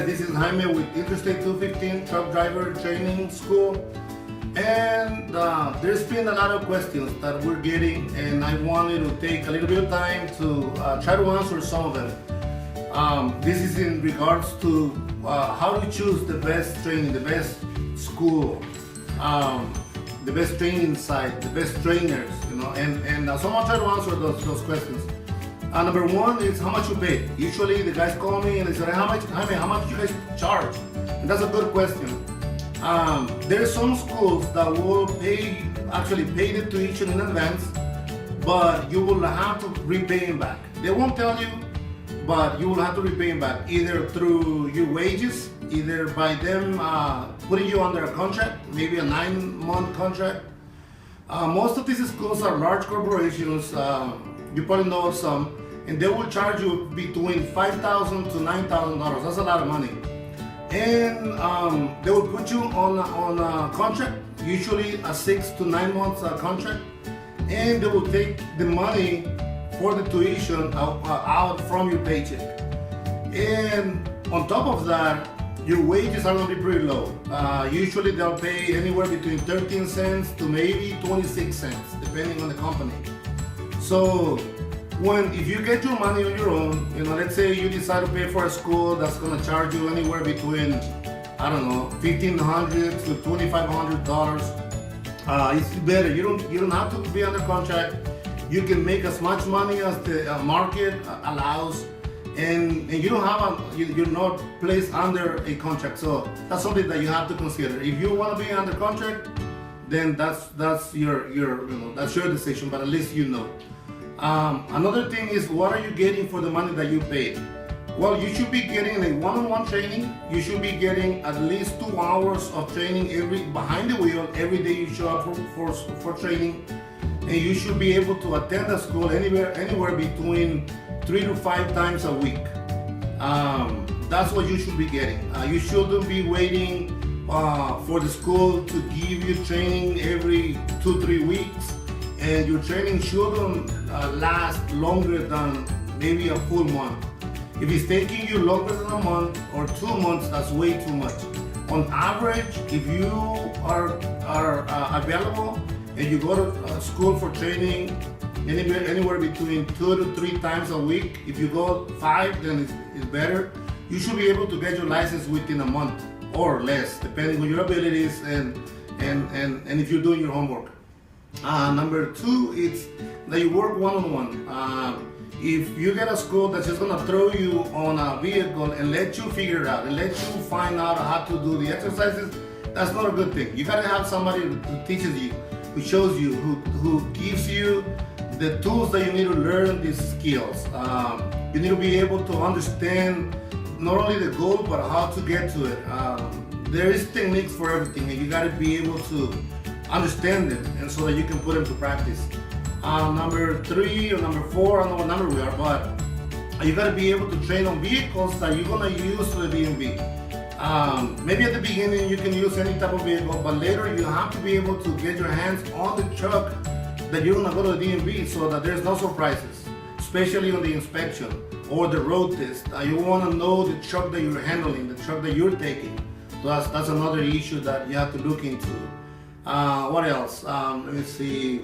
guys, this is Jaime with Interstate 215 Truck Driver Training School. And there's been a lot of questions that we're getting, and I wanted to take a little bit of time to try to answer some of them. This is in regards to how to choose the best training, the best school, the best training site, the best trainers, and so I'll try to answer those questions. Number one is how much you pay. Usually the guys call me and they say, how much you guys charge? And that's a good question. There are some schools that will actually pay the tuition in advance, but you will have to repay them back. They won't tell you, but you will have to repay them back, either through your wages, either by them putting you under a contract, maybe a 9-month contract. Most of these schools are large corporations. You probably know some, and they will charge you between $5,000 to $9,000. That's a lot of money. And they will put you on a contract, usually a 6 to 9 months contract, and they will take the money for the tuition out from your paycheck. And on top of that, your wages are going to be pretty low. Usually they'll pay anywhere between 13 cents to maybe 26 cents, depending on the company. So if you get your money on your own, let's say you decide to pay for a school that's going to charge you anywhere between, I don't know, $1,500 to $2,500. It's better. You don't have to be under contract. You can make as much money as the market allows, and you don't have you're not placed under a contract. So that's something that you have to consider. If you want to be under contract, then that's your that's your decision. But at least you know. Another thing is, what are you getting for the money that you paid? Well, you should be getting a one-on-one training. You should be getting at least 2 hours of training behind the wheel every day you show up for training, and you should be able to attend a school anywhere between 3 to 5 times a week. That's what you should be getting. You shouldn't be waiting for the school to give you training every 2-3 weeks. And your training shouldn't last longer than maybe a full month. If it's taking you longer than a month or 2 months, that's way too much. On average, if you are available and you go to school for training anywhere between 2 to 3 times a week, if you go 5, then it's better. You should be able to get your license within a month or less, depending on your abilities and if you're doing your homework. Number 2, it's that you work one-on-one. If you get a school that's just gonna throw you on a vehicle and let you figure it out and let you find out how to do the exercises, that's not a good thing. You gotta have somebody who teaches you, who shows you, who gives you the tools that you need to learn these skills. You need to be able to understand not only the goal, but how to get to it. There is techniques for everything, and you gotta be able to understand them, and so that you can put them to practice. Number 3 or number 4, I don't know what number we are, but you got to be able to train on vehicles that you're going to use for the DMV. Maybe at the beginning you can use any type of vehicle, but later you have to be able to get your hands on the truck that you're going to go to the DMV, so that there's no surprises, especially on the inspection or the road test. You want to know the truck that you're handling, the truck that you're taking. So that's another issue that you have to look into. What else? Let me see.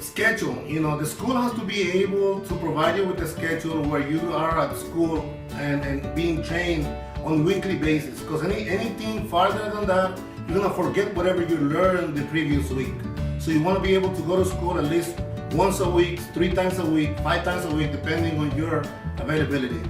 Schedule. The school has to be able to provide you with a schedule where you are at school and being trained on weekly basis. Because anything farther than that, you're gonna forget whatever you learned the previous week. So you want to be able to go to school at least once a week, 3 times a week, 5 times a week, depending on your availability.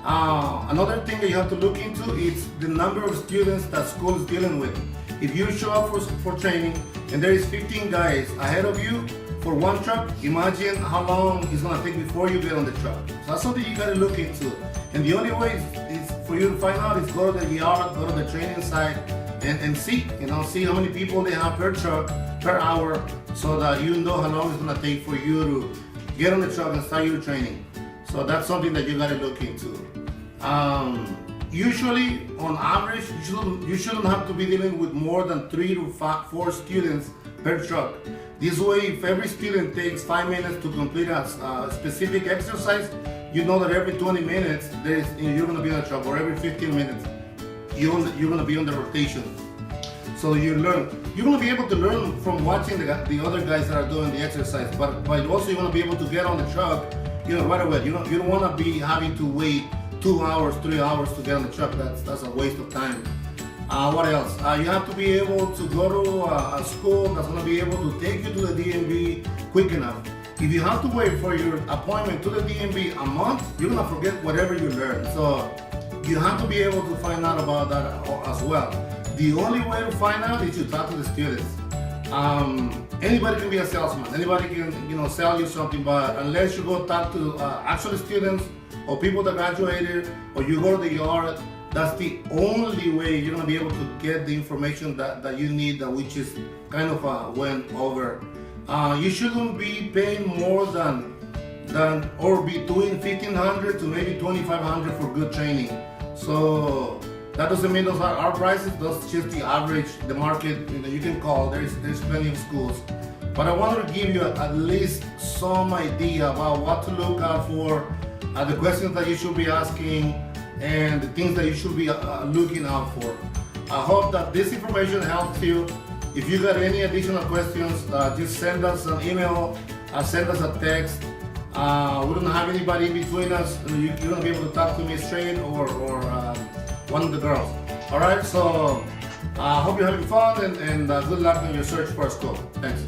Another thing that you have to look into is the number of students that school is dealing with. If you show up for training and there is 15 guys ahead of you for one truck, imagine how long it's going to take before you get on the truck. So that's something you got to look into. And the only way is for you to find out is go to the yard, go to the training site, and see how many people they have per truck, per hour, so that you know how long it's going to take for you to get on the truck and start your training. So that's something that you got to look into. Usually, on average, you shouldn't have to be dealing with more than 3 to 4 students per truck. This way, if every student takes 5 minutes to complete a specific exercise, you know that every 20 minutes you're gonna be on the truck, or every 15 minutes you're gonna be on the rotation. So you learn. You're gonna be able to learn from watching the other guys that are doing the exercise, but also you're gonna be able to get on the truck, right away. You don't wanna be having to wait 2 hours, 3 hours to get on the truck. That's a waste of time. What else? You have to be able to go to a school that's gonna be able to take you to the DMV quick enough. If you have to wait for your appointment to the DMV a month, you're gonna forget whatever you learned. So you have to be able to find out about that as well. The only way to find out is to talk to the students. Anybody can be a salesman. Anybody can, sell you something. But unless you go talk to actual students or people that graduated, or you go to the yard, that's the only way you're gonna be able to get the information that you need, which is kind of went over. You shouldn't be paying more than or between $1,500 to maybe $2,500 for good training. So that doesn't mean those are our prices. That's just the average, the market. You can call. There's plenty of schools, but I wanted to give you at least some idea about what to look out for, the questions that you should be asking, and the things that you should be looking out for. I hope that this information helps you. If you got any additional questions, just send us an email, send us a text. We don't have anybody in between us. You're gonna be able to talk to me straight or one of the girls. All right, so I hope you're having fun, and good luck in your search for a school. Thanks.